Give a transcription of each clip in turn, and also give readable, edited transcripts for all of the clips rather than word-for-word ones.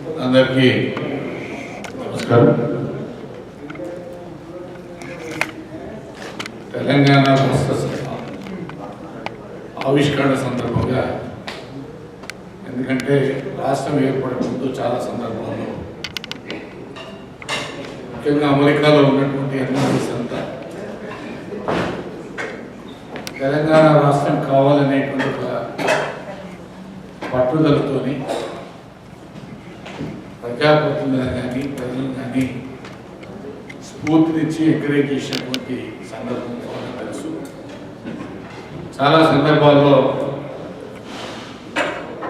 అందరికీ నమస్కారం. తెలంగాణ రాష్ట్ర ఆవిష్కరణ సందర్భంగా, ఎందుకంటే రాష్ట్రం ఏర్పడే ముందు చాలా సందర్భాల్లో ముఖ్యంగా అమెరికాలో ఉన్నటువంటి ఎన్ఆర్ఐస్ అంతా తెలంగాణ రాష్ట్రం కావాలనేటువంటి ఒక పట్టుదలతోని ప్రజాప్రతినిధులు కానీ ప్రజలు కానీ స్ఫూర్తినిచ్చి ఎంకరేజ్ చేసినటువంటి సందర్భం తెలుసు. చాలా సందర్భాల్లో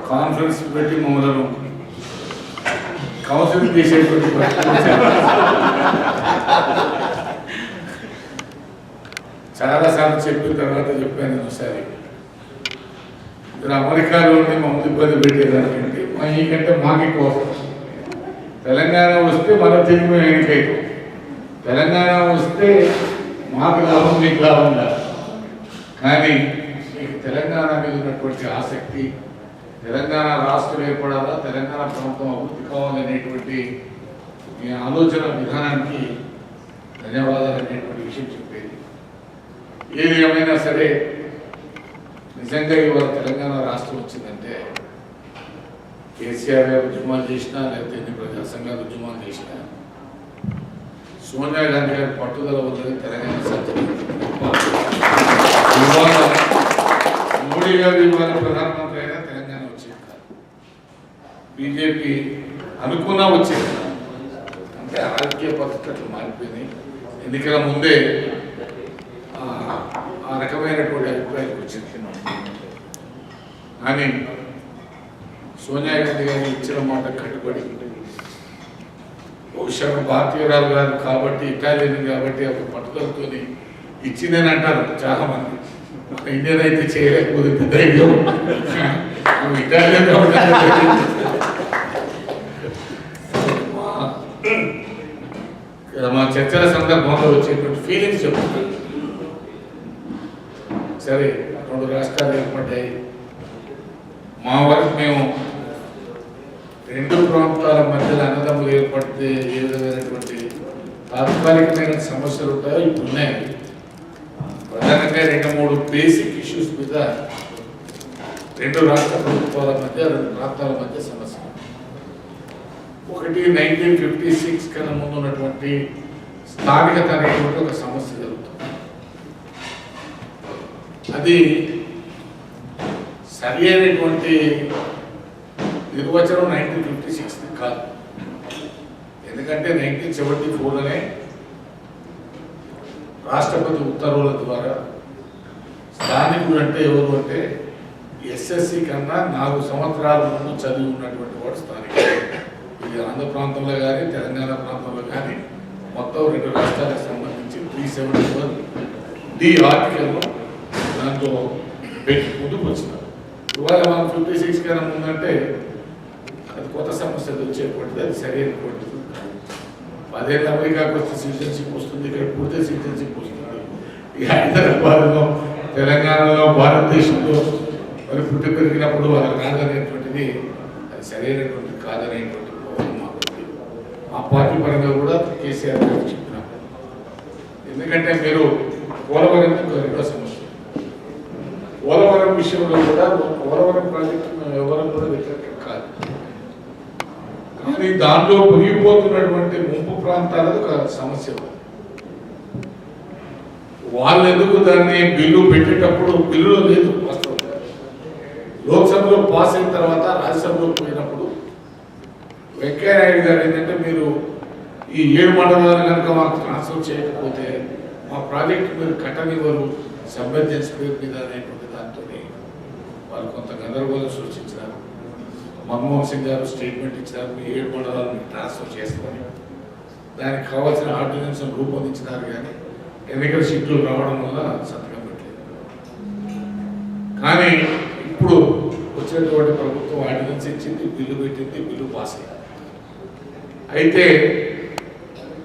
కాన్ఫరెన్స్ పెట్టి మమ్మల్ని కౌన్సిలింగ్ చేసేటువంటి చాలాసార్లు చెప్పిన తర్వాత చెప్పాను. ఒకసారి అమెరికాలో ఉండి మమ్మల్ని ఇబ్బంది పెట్టేదానికంటే మీకంటే మాకు ఎక్కువ తెలంగాణ వస్తే మన తెలుగు ఎన్నికైతే తెలంగాణ వస్తే మాకు లాభం మీకు లాభం కాదు. కానీ మీకు తెలంగాణ మీద ఉన్నటువంటి ఆసక్తి, తెలంగాణ రాష్ట్రం ఏర్పడాలా, తెలంగాణ ప్రాంతం అభివృద్ధి కావాలనేటువంటి మీ ఆలోచన విధానానికి ధన్యవాదాలు అనేటువంటి విషయం చెప్పేది. ఏది ఏమైనా సరే నిజంగా ఇవాళ తెలంగాణ రాష్ట్రం వచ్చిందంటే కేసీఆర్ గారు ఉద్యమాలు చేసినా, లేకపోతే ఎన్ని ప్రజా సంఘాలు ఉద్యమాలు చేసినా, సోనియా గాంధీ గారి పట్టుదల వల్లనే తెలంగాణ సాధ్యమైంది. ఇవాళ మోడీ గారు ఇవాళ ప్రధానమంత్రి అయినా తెలంగాణ వచ్చేది కాదు, బీజేపీ అనుకున్నా వచ్చేది కాదు. అంటే రాజకీయ పద్ధతులు మారిపోయినాయి. ఎన్నికల ముందే ఆ రకమైనటువంటి అభిప్రాయానికి వచ్చింది. కానీ సోనియా గాంధీ గారు ఇచ్చిన మాట కట్టుబడి, బహుశా భారతీయురాలు గారు కాబట్టి, ఇటాలియన్ కాబట్టి ఒక పట్టుదలతో ఇచ్చిందని అంటారు చాలా మంది. ఇండియన్ అయితే చేయలేకపోతే ధైర్యం, ఇటాలియన్ మా చర్చల సందర్భంలో వచ్చేటువంటి ఫీలింగ్స్ చెప్తున్నారు. సరే, 2 రాష్ట్రాలు ఏర్పడ్డాయి. మా వరకు మేము 2 ప్రాంతాల మధ్యలో అన్నదమ్ములు ఏర్పడితే ఏ విధమైనటువంటి తాత్కాలికమైన సమస్యలు ఉంటాయో ఇప్పుడు ఉన్నాయి. ప్రధానంగా 2-3 బేసిక్ ఇష్యూస్ మీద 2 రాష్ట్ర ప్రభుత్వాల మధ్య, 2 ప్రాంతాల మధ్య సమస్య. ఒకటి 1956 కన్నా ముందు ఉన్నటువంటి స్థానికత అనేటువంటి ఒక సమస్య జరుగుతుంది. అది సరి అయినటువంటి నిర్వచనం 1956 కాదు. ఎందుకంటే 1974లోనే రాష్ట్రపతి ఉత్తర్వుల ద్వారా స్థానికుడు అంటే ఎవరు అంటే ఎస్ఎస్సి కన్నా 4 సంవత్సరాల ముందు చదివి ఉన్నటువంటి వాడు స్థానికుడు. ఇది ఆంధ్ర ప్రాంతంలో కానీ తెలంగాణ ప్రాంతంలో కానీ మొత్తం 2 రాష్ట్రాలకు సంబంధించి 371D ఆర్టికల్లో దాంట్లో పెట్టి ముందుకు వచ్చినారు. ఇవాళ మనం 56 కన్నా ముందంటే అది కొత్త సమస్య వచ్చేటువంటిది, అది సరైనటువంటిది. 10 ఏళ్ళ అమెరికాకు వస్తే సిటిజన్షిప్ వస్తుంది, ఇక్కడ పూర్తి సిటిజన్షిప్ వస్తుంది. ఈ హైదరాబాద్లో, తెలంగాణలో, భారతదేశంలో మరి పుట్టి పెరిగినప్పుడు వాళ్ళకి కాదనేటువంటిది అది సరైనటువంటిది కాదనేటువంటి ఆ పార్టీ పరంగా కూడా కేసీఆర్ గారు చెప్పినారు. ఎందుకంటే మీరు పోలవరం 2వ సమస్య, పోలవరం విషయంలో కూడా పోలవరం ప్రాజెక్టు మేము ఎవరు కూడా వ్యతిరేకం కాదు. కానీ దాంట్లో మునిగిపోతున్నటువంటి ముంపు ప్రాంతాలకు ఒక సమస్య. వాళ్ళు ఎందుకు దాన్ని బిల్లు పెట్టేటప్పుడు బిల్లులో లేదు, వాస్తవంగా లోక్సభలో పాస్ అయిన తర్వాత రాజ్యసభలో పోయినప్పుడు వెంకయ్యనాయుడు గారు ఏంటంటే మీరు ఈ 7 మండలాలు కనుక మాకు ట్రాన్స్ఫర్ చేయకపోతే మా ప్రాజెక్టు మీరు కట్టనివ్వరు సబ్మెర్జెన్స్ పేరు మీద అనేటువంటి దాంతో వాళ్ళు కొంత గందరగోళం సృష్టించినారు. మన్మోహన్ సింగ్ గారు స్టేట్మెంట్ ఇచ్చినారు, మీ 7 మండలాలను ట్రాన్స్ఫర్ చేసుకొని దానికి కావాల్సిన ఆర్డినెన్స్ రూపొందించినారు. కానీ ఎన్నికల షెడ్యూల్ రావడం వల్ల సంతకం పెట్టలేదు. కానీ ఇప్పుడు వచ్చినటువంటి ప్రభుత్వం ఆర్డినెన్స్ ఇచ్చింది, బిల్లు పెట్టింది, బిల్లు పాస్ అయింది. అయితే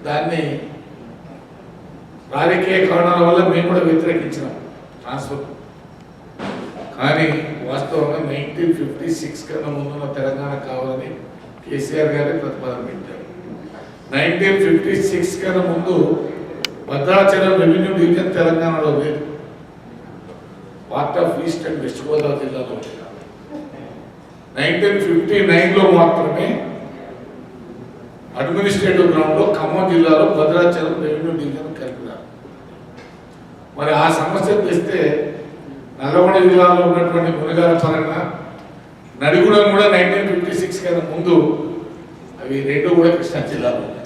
దాన్ని రాజకీయ కారణాల వల్ల మేము కూడా వ్యతిరేకించినాం ట్రాన్స్ఫర్. కానీ వాస్తవంగా 1956 కన్నా ముందున్న తెలంగాణ కావాలని కేసీఆర్ గారే ప్రతిపాదన పెట్టారు. 1956 కన్నా ముందు భద్రాచలం రెవెన్యూ డివిజన్ తెలంగాణలో లేదు, part of east and west Godavari జిల్లాలో. 1959లో మాత్రమే అడ్మినిస్ట్రేటివ్ గ్రౌండ్లో ఖమ్మం జిల్లాలో భద్రాచలం రెవెన్యూ డివిజన్ కలిపినారు. మరి ఆ సమస్య తెస్తే నల్గొండ జిల్లాలో ఉన్నటువంటి మునిగాల పరంగా నడిగూడెం కూడా 1956 కన్నా ముందు అవి రెండు కూడా కృష్ణా జిల్లాలో ఉన్నాయి.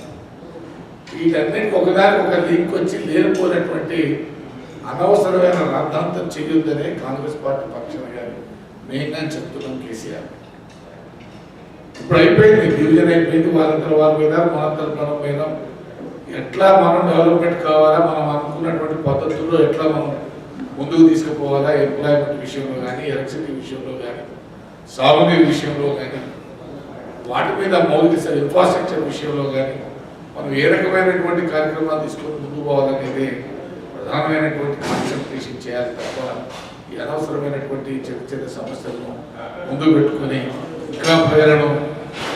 వీటన్నిటికీ ఒకదానికి ఒక లింక్ వచ్చి లేనిపోయినటువంటి అనవసరమైన రాద్ధాంతం చేయొద్దనే కాంగ్రెస్ పార్టీ పక్షాన గారు మెయిన్గా చెప్తున్నాం. కేసీఆర్ ఇప్పుడు అయిపోయింది, డివిజన్ అయిపోయింది, వాళ్ళందరూ వాళ్ళ మీద మనందరూ మనం మీద ఎట్లా మనం డెవలప్మెంట్ కావాలా, మనం అనుకున్నటువంటి పద్ధతుల్లో ఎట్లా మనం ముందుకు తీసుకుపోవాలా, ఎంప్లాయ్మెంట్ విషయంలో కానీ, ఎలక్ట్రిసిటీ విషయంలో కానీ, సాగునీరు విషయంలో కానీ, వాటి మీద మౌలిక ఇన్ఫ్రాస్ట్రక్చర్ విషయంలో కానీ మనం ఏ రకమైనటువంటి కార్యక్రమాలు తీసుకొని ముందుకు పోవాలనేది ప్రధానమైనటువంటి కాన్సన్ట్రేషన్ చేయాలి తప్ప ఈ అనవసరమైనటువంటి చిన్న చిన్న సమస్యలను ముందు పెట్టుకొని ఇంకా ప్రజలను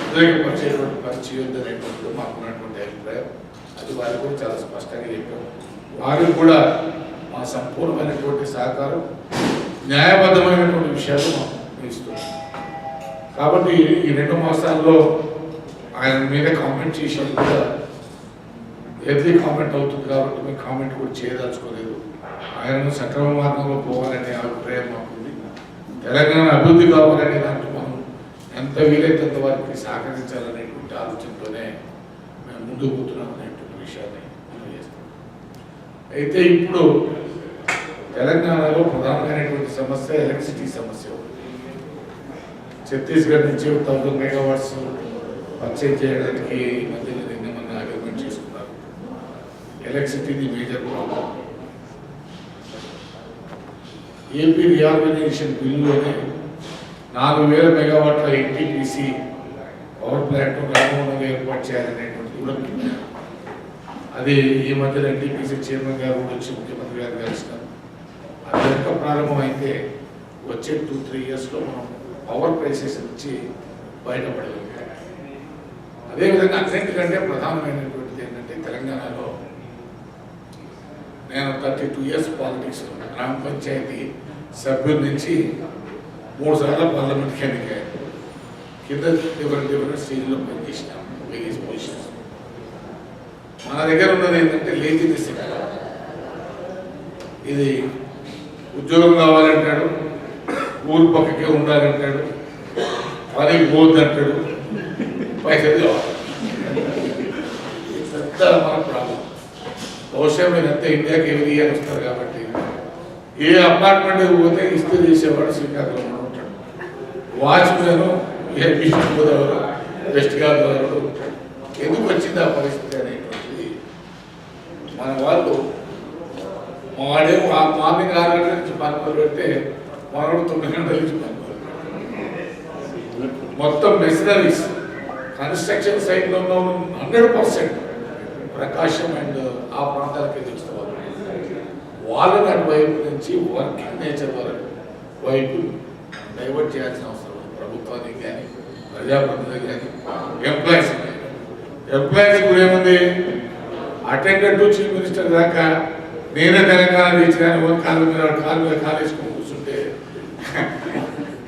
ఉద్రేకపరిచేటువంటి పని చేయొద్దనేటువంటి మాకున్నటువంటి అభిప్రాయం. అది వారికి కూడా చాలా స్పష్టంగా చెప్పాం. వారికి కూడా మా సంపూర్ణమైనటువంటి సహకారం, న్యాయబద్ధమైనటువంటి విషయాలు మాకు ఇస్తున్నాం. కాబట్టి ఈ 2 మాసాల్లో ఆయన మీద కామెంట్ చేసేది కూడా ఎర్లీ కామెంట్ అవుతుంది కాబట్టి మేము కామెంట్ కూడా చేయదలుచుకోలేదు. ఆయనను సక్రమ మార్గంలో పోవాలనే అభిప్రాయం మాకుంది. తెలంగాణ అభివృద్ధి కావాలనే దాంట్లో మనం ఎంత వీలైనంత వారికి సహకరించాలనేటువంటి ఆలోచనతోనే మేము ముందుకు పోతున్నాం అనేటువంటి విషయాన్ని మనం చేస్తాం. అయితే ఇప్పుడు తెలంగాణలో ప్రధానమైనటువంటి సమస్య ఎలక్ట్రిసిటీ సమస్య. ఛత్తీస్గఢ్ నుంచి 1000 మెగావాట్స్ పర్చేజ్ చేయడానికి మధ్యలో నిన్న మన అగ్రిమెంట్ చేసుకున్నారు. ఎలక్ట్రిసిటీది మేజర్ ప్రాబ్లం. ఏపీ రీఆర్గనైజేషన్ బిల్లులోనే 4000 మెగావాట్ల ఎన్టీపీసీ పవర్ ప్లాంట్ రామవరంలో ఏర్పాటు చేయాలనేటువంటిది కూడా పెట్టారు. అది ఈ మధ్యలో ఎన్టీపీసీ చైర్మన్ గారు కూడా వచ్చి ముఖ్యమంత్రి గారు కలిసినారు. అది ఎంత ప్రారంభమైతే వచ్చే 2-3 ఇయర్స్లో మనం పవర్ ప్రైసెస్ నుంచి బయటపడలేదు. అదేవిధంగా అన్నింటికంటే ప్రధానమైనటువంటిది ఏంటంటే తెలంగాణలో నేను 32 ఇయర్స్ పాలిటిక్స్ గ్రామ పంచాయతీ సభ్యుల నుంచి 3 సార్లు పార్లమెంట్కి ఎన్నికయ్యాను. కింద డిఫరెంట్ స్టేజ్లో పనిచేసినాం, వేరియస్ పొజిషన్స్. మన దగ్గర ఉన్నది ఏంటంటే లేజినెస్. ఇది ఉద్యోగం కావాలంటాడు, ఊరు పక్కకే ఉండాలంటాడు, పనికి పోద్దంటాడు, పైసలు కావాలి. పెద్ద మన ప్రాబ్లం. బహుశా మీరు అంతా ఇండియాకి ఎవరి ఇయర్ వస్తారు కాబట్టి ఏ అపార్ట్మెంట్కి పోతే ఇస్త్రీ చేసేవాడు శ్రీకాకుళంలో ఉంటాడు, వాచ్మెన్ ఈస్ట్ గోదావరి వెస్ట్ గోదావరిలో ఉంటాడు. ఎందుకు వచ్చింది ఆ పరిస్థితి అనేటువంటిది మన వాళ్ళు. వాడేమో ఆ మార్నింగ్ 6 గంటల నుంచి పని మొదలు పెడితే మనోడు 9 గంటల నుంచి పని మొదలు మొత్తం మెషినరీస్ కన్స్ట్రక్షన్ సైట్లో ఉన్న 100% ప్రకాశం అండ్ ఆ ప్రాంతాలకి తెచ్చుకోవాలి. వాళ్ళని అటువైపు నుంచి వర్కింగ్ నేచర్ వైపు డైవర్ట్ చేయాల్సిన అవసరం ఉంది. ప్రభుత్వానికి కానీ, ప్రజాప్రతినిధులకు కానీ, ఎంప్లాయీస్ కూడా ఏముంది, అటెండెంట్ టు చీఫ్ మినిస్టర్ దాకా నేనే తెలంగాణ తెచ్చినాను కాలు మీద కాలేసుకొని కూర్చుంటే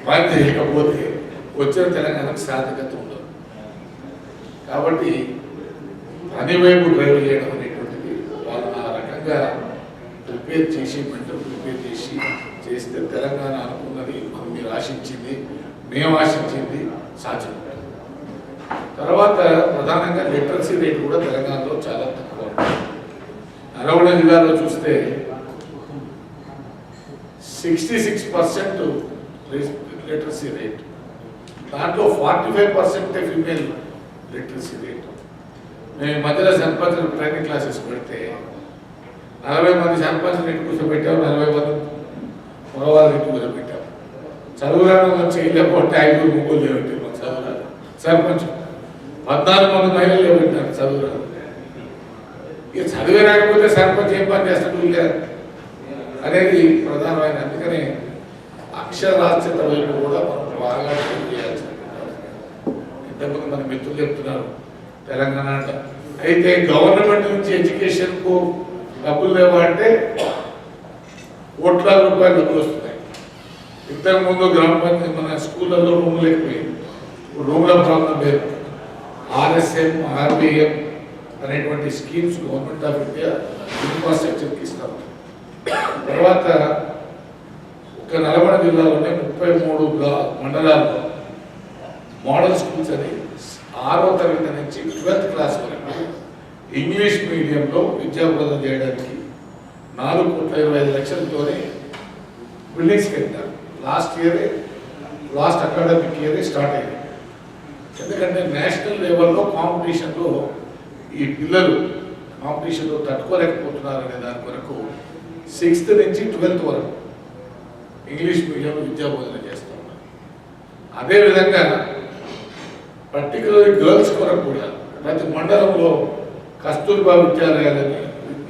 పని చేయకపోతే వచ్చిన తెలంగాణకు సార్థకత ఉండదు. కాబట్టి పని వైపు డ్రైవ్ చేయడం అనేటువంటిది వాళ్ళు ఆ రకంగా ప్రిపేర్ చేసి మెంటల్ ప్రిపేర్ చేస్తే తెలంగాణ అనుకున్నది మీరు ఆశించింది, మేము ఆశించింది సాధ్యం. తర్వాత ప్రధానంగా లిటరసీ రేట్ కూడా తెలంగాణలో చాలా తక్కువ ఉంటుంది. నల్గొండ జిల్లాలో చూస్తే 66% లిటరసీ రేట్, దాంట్లో 45% ఫీమేల్ లిటరసీ రేట్. మేము మధ్యలో సర్పంచ్ ట్రైనింగ్ క్లాసెస్ పెడితే 40 మంది సర్పంచ్లు ఇంటి కూర్చోబెట్టాము, 40 మంది మగవాళ్ళని ఇంటి కూర్చోబెట్టాము. చదువురాను చేయలేకపోతే 5 ముగ్గురు లేబెట్టారు. మాకు చదువురాను సర్పంచ్ 14 మంది మహిళలు లేబెట్టారు చదువురాను. ఇక చదివే రాకపోతే సర్పంచ్ ఏం పని చేస్తాడు అనేది ప్రధానమైన. అందుకనే అక్షరాస్యత వైపు కూడా మనం బాగా చేయాల్సి ఇంతకుముందు మన మిత్రులు చెప్తున్నారు తెలంగాణ అంట. అయితే గవర్నమెంట్ నుంచి ఎడ్యుకేషన్కు డబ్బులు లేవా అంటే కోట్లాది రూపాయలు డబ్బులు వస్తున్నాయి. ఇంతకుముందు గ్రామ పంచాయతీ మన స్కూళ్ళల్లో రూములు ఎక్కువ, రూమ్ల ప్రాబ్లం లేదు. ఆర్ఎస్ఎం ఆర్బిఎం అనేటువంటి స్కీమ్స్ గవర్నమెంట్ ఆఫ్ ఇండియా ఇన్ఫ్రాస్ట్రక్చర్కి ఇస్తాం. తర్వాత ఒక నల్గొండ జిల్లాలోనే 33 మండలాల్లో మోడల్ స్కూల్స్ అని 6వ తరగతి నుంచి 12th క్లాస్ వరకు ఇంగ్లీష్ మీడియంలో విద్యాబోధన చేయడానికి 4,25,00,000తోనే బిల్డింగ్స్ కట్టారు. లాస్ట్ అకాడమిక్ ఇయరే స్టార్ట్ అయ్యింది. ఎందుకంటే నేషనల్ లెవెల్లో కాంపిటీషన్లో ఈ పిల్లలు కాంపిటీషన్లో తట్టుకోలేకపోతున్నారు అనే దాని కొరకు 6th నుంచి 12th వరకు ఇంగ్లీష్ మీడియంలో విద్యాబోధన చేస్తూ ఉన్నారు. అదేవిధంగా పర్టికులర్లీ గర్ల్స్ కొరకు కూడా ప్రతి మండలంలో కస్తూర్బా విద్యాలయాలని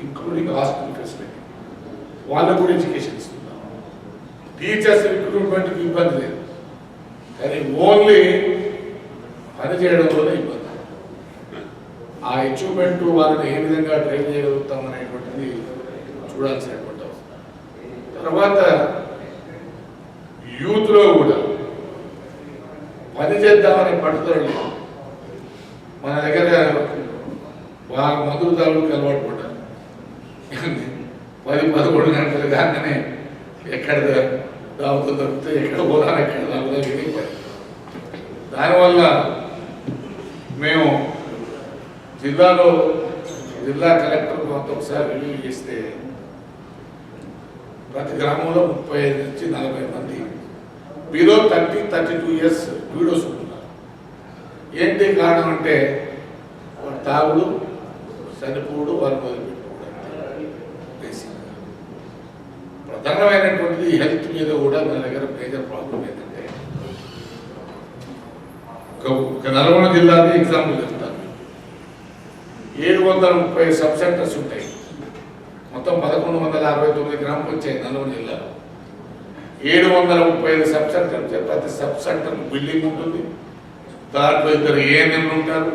ఇంక్లూడింగ్ హాస్టల్ ఫెసిలిటీ వాళ్ళకు కూడా ఎడ్యుకేషన్ ఇస్తున్నాం. టీచర్స్ రిక్రూట్మెంట్కి ఇబ్బంది లేదు, కానీ ఓన్లీ పని చేయడంలోనే ఇబ్బంది. ఆ అచీవ్మెంట్ వాళ్ళని ఏ విధంగా ట్రైన్ చేయగలుగుతాం అనేటువంటిది చూడాల్సినటువంటి అవసరం. తర్వాత యూత్లో కూడా పని చేద్దామనే పట్టుదల మన దగ్గర బాగా మందులు తాగుడుకు అలవాటు పడ్డారు. 10-11 గంటలు కాగానే ఎక్కడ దావుతూ దొరికితే ఎక్కడ పోదాం ఎక్కడ దాగుదా వినిపోయి. దానివల్ల మేము జిల్లా కలెక్టర్ కొంత ఒకసారి రివ్యూ చేస్తే ప్రతి గ్రామంలో 35 నుంచి 40 మంది బిలో 30-32 ఇయర్స్ వీడియోస్ ఉంటున్నారు. ఏంటి కారణం అంటే వాడు తాగుడు, చనిపోడు, వారు మొదలుపెట్టుకోవడం. బేసిక్గా ప్రధానమైనటువంటిది హెల్త్ మీద కూడా మన దగ్గర మేజర్ ప్రాబ్లం ఏంటంటే, ఒక నల్గొండ జిల్లాని ఎగ్జాంపుల్ చెప్తాను. 730 సబ్ సెంటర్స్ ఉంటాయి. మొత్తం 1169 గ్రామ పంచాయతీ నల్గొండ జిల్లాలో 735 సబ్ సెంటర్. ప్రతి సబ్ సెంటర్ బిల్డింగ్ ఉంటుంది, దాంట్లో 2 ఏఎన్ఎంలు ఉంటారు.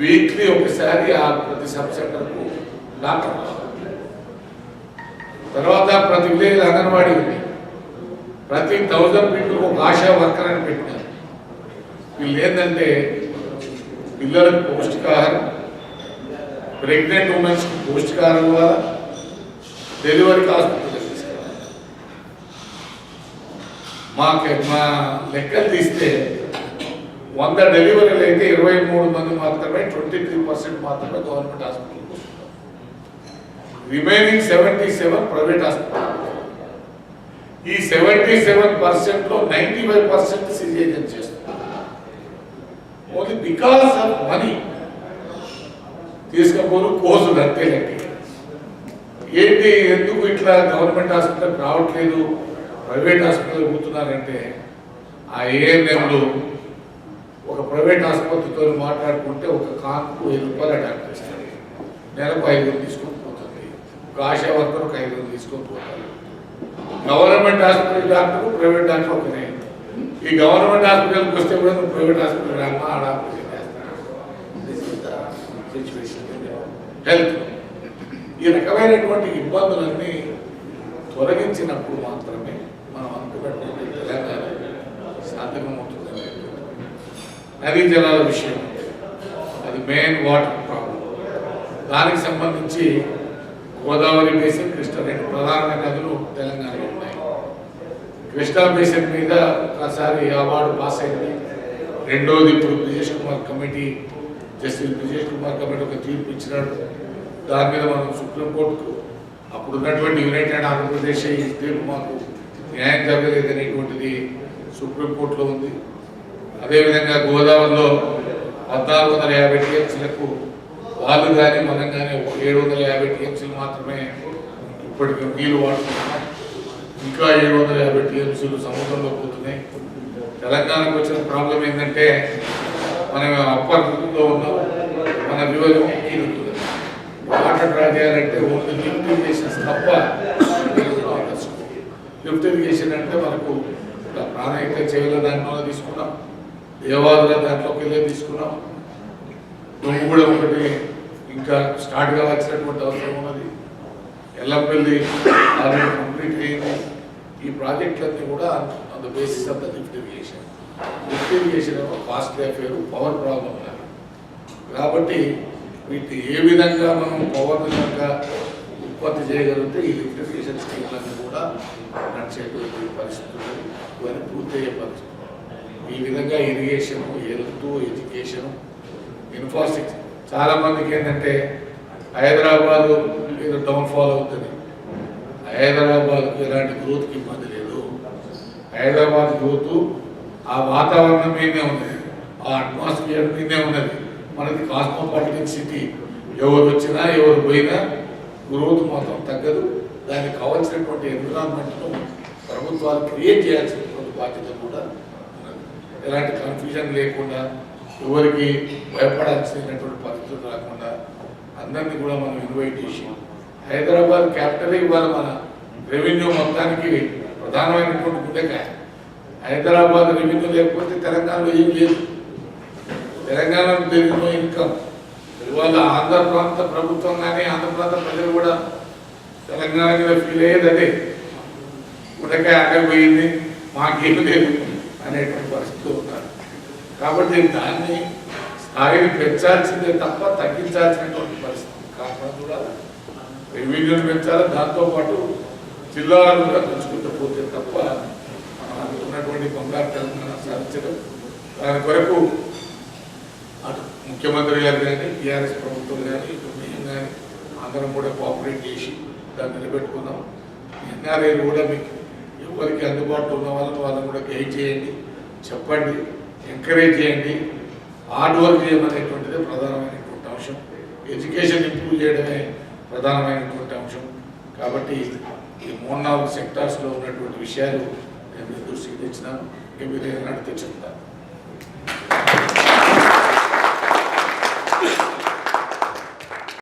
వీక్లీ ఒకసారి ఆ ప్రతి సబ్ సెంటర్కు డాక్టర్. తర్వాత ప్రతి విలేజ్ అంగన్వాడీ ఉంది. ప్రతి 1000 పీపుల్కి ఒక ఆశా వర్కర్ అని పెట్టినారు. వీళ్ళు ఏంటంటే పిల్లలకు పౌష్టికాహారం, ప్రెగ్నెంట్ ఉమెన్స్కి పౌష్టికాహారం ద్వారా డెలివరీకి హాస్పిటల్ తీసుకురావాలి. మా లెక్కలు తీస్తే 100 డెలివరీలు అయితే 23 మంది మాత్రమే, 23% మాత్రమే గవర్నమెంట్ హాస్పిటల్కి వస్తున్నారు. Remaining 77 private hospital. ఈ 77%లో 95% సిజేరియన్ చేస్తున్నారు. ఓన్లీ బికాస్ ఆఫ్ మనీ తీసుకపోరు కోసులు అంతే లెక్క. ఏంటి ఎందుకు ఇట్లా గవర్నమెంట్ హాస్పిటల్ రావట్లేదు, ప్రైవేట్ హాస్పిటల్ పోతున్నారంటే ఆ ఏఎన్ఎంలు ఒక ప్రైవేట్ ఆసుపత్రితో మాట్లాడుకుంటే ఒక కాన్పు 5 రూపాయల డాక్టర్ ఇస్తారు, నెలకు 5,000 తీసుకొని పోతుంది. ఒక ఆశా వర్కర్ ఒక 5,000 తీసుకొని పోతారు. Government hospital doctor private doctor ఒకనే. ఈ గవర్నమెంట్ హాస్పిటల్కి వస్తే కూడా నువ్వు ప్రైవేట్ హాస్పిటల్ రామ్మా ఆడ ఆపరేషన్ చేస్తాను. హెల్త్ ఈ రకమైనటువంటి ఇబ్బందులన్నీ తొలగించినప్పుడు మాత్రమే మనం అనుకున్నటువంటి తెలంగాణ సాధ్యమవుతుంది. నదీ జలాల విషయం అది మెయిన్ వాటర్ ప్రాబ్లం. దానికి సంబంధించి గోదావరి బేసిన్, కృష్ణా 2 ప్రధానమైన నదులు తెలంగాణలో ఉన్నాయి. కృష్ణా బేసిన్ మీద ఒకసారి అవార్డు పాస్ అయింది. రెండోది ఇప్పుడు Brijesh Kumar committee, justice Brijesh Kumar committee ఒక తీర్పు ఇచ్చినాడు. దాని మీద మనం సుప్రీంకోర్టుకు అప్పుడు ఉన్నటువంటి యునైటెడ్ ఆంధ్రప్రదేశ్ ఈ తీర్పు మాకు న్యాయం జరగలేదనేటువంటిది సుప్రీంకోర్టులో ఉంది. అదేవిధంగా గోదావరిలో 1450 టీఎంసీలకు వాళ్ళు కానీ మనం కానీ 750 టీఎంసీలు మాత్రమే ఇప్పటికి నీళ్ళు వాడుతున్నాం. ఇంకా 750 టీఎంసీలు సముద్రంలో పోతున్నాయి. తెలంగాణకు వచ్చిన ప్రాబ్లం ఏంటంటే మనం అప్పర్లో ఉన్నాం, మన విభజన వాటర్ డ్రా చేయాలంటే ఓన్లీ లిఫ్ట్ ఇరిగేషన్స్ తప్ప. లిఫ్ట్ ఇరిగేషన్ అంటే మనకు ప్రాణహిత చేయాల దాంట్లో తీసుకున్నాం. దేవాదుల దాంట్లోకి వెళ్ళే తీసుకున్నాం. దొంగ కూడా ఒకటి ఇంకా స్టార్ట్ కావాల్సినటువంటి అవసరం ఉన్నది. ఎల్లంపల్లి ఆల్రెడీ కంప్లీట్ అయింది. ఈ ప్రాజెక్టులన్నీ కూడా on the basis of the lift irrigation. Lift irrigation costly affair, power problem ఉన్నది. కాబట్టి వీటిని ఏ విధంగా మనం పవర్ విధంగా ఉత్పత్తి చేయగలిగితే ఈ లిఫ్ట్ ఇరిగేషన్ స్కీమ్లన్నీ కూడా నడిచేటువంటి పరిస్థితులు ఇవన్నీ పూర్తయ్యే పరిస్థితులు. ఈ విధంగా ఇరిగేషను, హెల్త్, ఎడ్యుకేషను, ఇన్ఫ్రాస్ట్రక్చర్ చాలామందికి ఏంటంటే హైదరాబాదు ఏదో డౌన్ఫాల్ అవుతుంది. హైదరాబాద్కు ఎలాంటి గ్రోత్కి ఇబ్బంది లేదు. హైదరాబాద్ గ్రోత్ ఆ వాతావరణం మీదే ఉన్నది, ఆ అట్మాస్ఫియర్ మీదే ఉన్నది. మనది కాస్మోపాలిటన్ సిటీ. ఎవరు వచ్చినా ఎవరు పోయినా గ్రోత్ మాత్రం తగ్గదు. దానికి కావాల్సినటువంటి ఎన్విరాన్మెంట్ను ప్రభుత్వాలు క్రియేట్ చేయాల్సినటువంటి బాధ్యత కూడా ఉన్నది. ఎలాంటి కన్ఫ్యూజన్ లేకుండా, ఎవరికి భయపడాల్సినటువంటి పరిస్థితులు రాకుండా అందరినీ కూడా మనం ఇన్వైట్ చేసి, హైదరాబాద్ క్యాపిటల్ ఇవాళ మన రెవెన్యూ మొత్తానికి ప్రధానమైనటువంటి గుండెకాయ. హైదరాబాద్ రెవెన్యూ లేకపోతే తెలంగాణలో ఏం లేదు. తెలంగాణలో తెలియనో ఇన్కమ్. ఇవాళ ఆంధ్ర ప్రాంత ప్రభుత్వం కానీ ఆంధ్ర ప్రాంత ప్రజలు కూడా తెలంగాణ మీద ఫీల్ అయ్యేది అదే, గుండెకాయ ఆగపోయింది, మాకేం లేదు అనేటువంటి పరిస్థితులు ఉన్నారు. కాబట్టి దాన్ని స్థాయిని పెంచాల్సిందే తప్ప తగ్గించాల్సినటువంటి పరిస్థితి కాకుండా కూడా రెవెన్యూని పెంచాలి. దాంతోపాటు జిల్లాలను కూడా పెంచుకుంటూ పోతే తప్ప మనం అనుకున్నటువంటి బంగారు తెలంగాణ సాధించడం. దాని కొరకు అటు ముఖ్యమంత్రి గారు కానీ, టీఆర్ఎస్ ప్రభుత్వం కానీ, ఇటు మేము కానీ అందరం కూడా కోఆపరేట్ చేసి దాన్ని నిలబెట్టుకుందాం. ఎన్ఆర్ఐలు కూడా మీకు ఎవరికి అందుబాటులో ఉన్న వాళ్ళని కూడా గైడ్ చేయండి, చెప్పండి, ఎంకరేజ్ చేయండి. హార్డ్ వర్క్ చేయమనేటువంటిదే ప్రధానమైనటువంటి అంశం. ఎడ్యుకేషన్ ఇంప్రూవ్ చేయడమే ప్రధానమైనటువంటి అంశం. కాబట్టి ఈ 3-4 సెక్టార్స్లో ఉన్నటువంటి విషయాలు నేను దృష్టికి తెచ్చినాను. మీరు ఏదైనా చెప్తాను.